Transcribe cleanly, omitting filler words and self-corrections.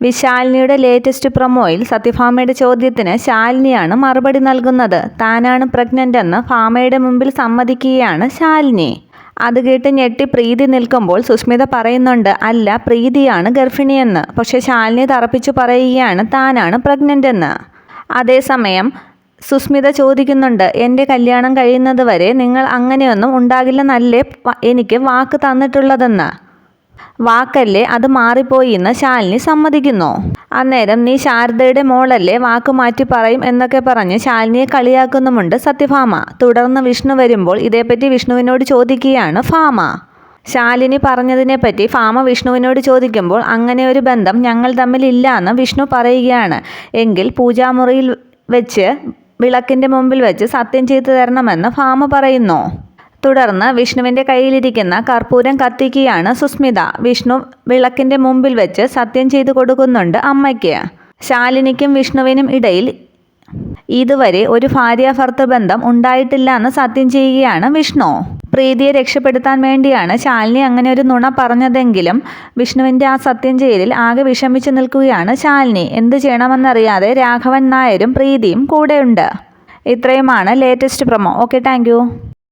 വിശാലിനിയുടെ latest പ്രൊമോയിൽ സത്യഭാമയുടെ ചോദ്യത്തിന് ശാലിനിയാണ് മറുപടി നൽകുന്നത്. താനാണ് പ്രഗ്നൻ്റ് എന്ന് ഭാമയുടെ മുമ്പിൽ സമ്മതിക്കുകയാണ് ശാലിനി. അത് കേട്ട് ഞെട്ടി പ്രീതി നിൽക്കുമ്പോൾ സുസ്മിത പറയുന്നുണ്ട്, അല്ല പ്രീതിയാണ് ഗർഭിണിയെന്ന്. പക്ഷേ ശാലിനി തറപ്പിച്ചു പറയുകയാണ് താനാണ് പ്രഗ്നൻ്റ് എന്ന്. അതേസമയം സുസ്മിത ചോദിക്കുന്നുണ്ട്, എൻ്റെ കല്യാണം കഴിയുന്നത് വരെ നിങ്ങൾ അങ്ങനെയൊന്നും ഉണ്ടാകില്ലെന്നല്ലേ എനിക്ക് വാക്ക് തന്നിട്ടുള്ളതെന്ന്. വാക്കല്ലേ, അത് മാറിപ്പോയി എന്ന് ശാലിനി സമ്മതിക്കുന്നു. അന്നേരം നീ ശാരദയുടെ മോളല്ലേ, വാക്ക് മാറ്റി പറയും എന്നൊക്കെ പറഞ്ഞ് ശാലിനിയെ കളിയാക്കുന്നുമുണ്ട് സത്യഭാമ. തുടർന്ന് വിഷ്ണു വരുമ്പോൾ ഇതേപ്പറ്റി വിഷ്ണുവിനോട് ചോദിക്കുകയാണ് ഭാമ. ശാലിനി പറഞ്ഞതിനെപ്പറ്റി ഭാമ വിഷ്ണുവിനോട് ചോദിക്കുമ്പോൾ അങ്ങനെ ഒരു ബന്ധം ഞങ്ങൾ തമ്മിൽ ഇല്ല എന്ന് വിഷ്ണു പറയുകയാണ്. എങ്കിൽ പൂജാമുറിയിൽ വെച്ച് വിളക്കിൻ്റെ മുമ്പിൽ വെച്ച് സത്യം ചെയ്തു തരണമെന്ന് ഭാമ പറയുന്നു. തുടർന്ന് വിഷ്ണുവിൻ്റെ കയ്യിലിരിക്കുന്ന കർപ്പൂരം കത്തിക്കുകയാണ് സുസ്മിത. വിഷ്ണു വിളക്കിൻ്റെ മുമ്പിൽ വെച്ച് സത്യം ചെയ്തു കൊടുക്കുന്നുണ്ട് അമ്മയ്ക്ക്. ശാലിനിക്കും വിഷ്ണുവിനും ഇടയിൽ ഇതുവരെ ഒരു ഭാര്യാഭർത്തൃ ബന്ധം ഉണ്ടായിട്ടില്ല എന്ന് സത്യം ചെയ്യുകയാണ് വിഷ്ണു. പ്രീതിയെ രക്ഷപ്പെടുത്താൻ വേണ്ടിയാണ് ശാലിനി അങ്ങനെ ഒരു നുണ പറഞ്ഞതെങ്കിലും വിഷ്ണുവിൻ്റെ ആ സത്യം ചെയ്യലിൽ ആകെ വിഷമിച്ചു നിൽക്കുകയാണ് ശാലിനി. എന്തു ചെയ്യണമെന്നറിയാതെ രാഘവൻ നായരും പ്രീതിയും കൂടെയുണ്ട്. ഇത്രയുമാണ് ലേറ്റസ്റ്റ് പ്രൊമോ. Okay, thank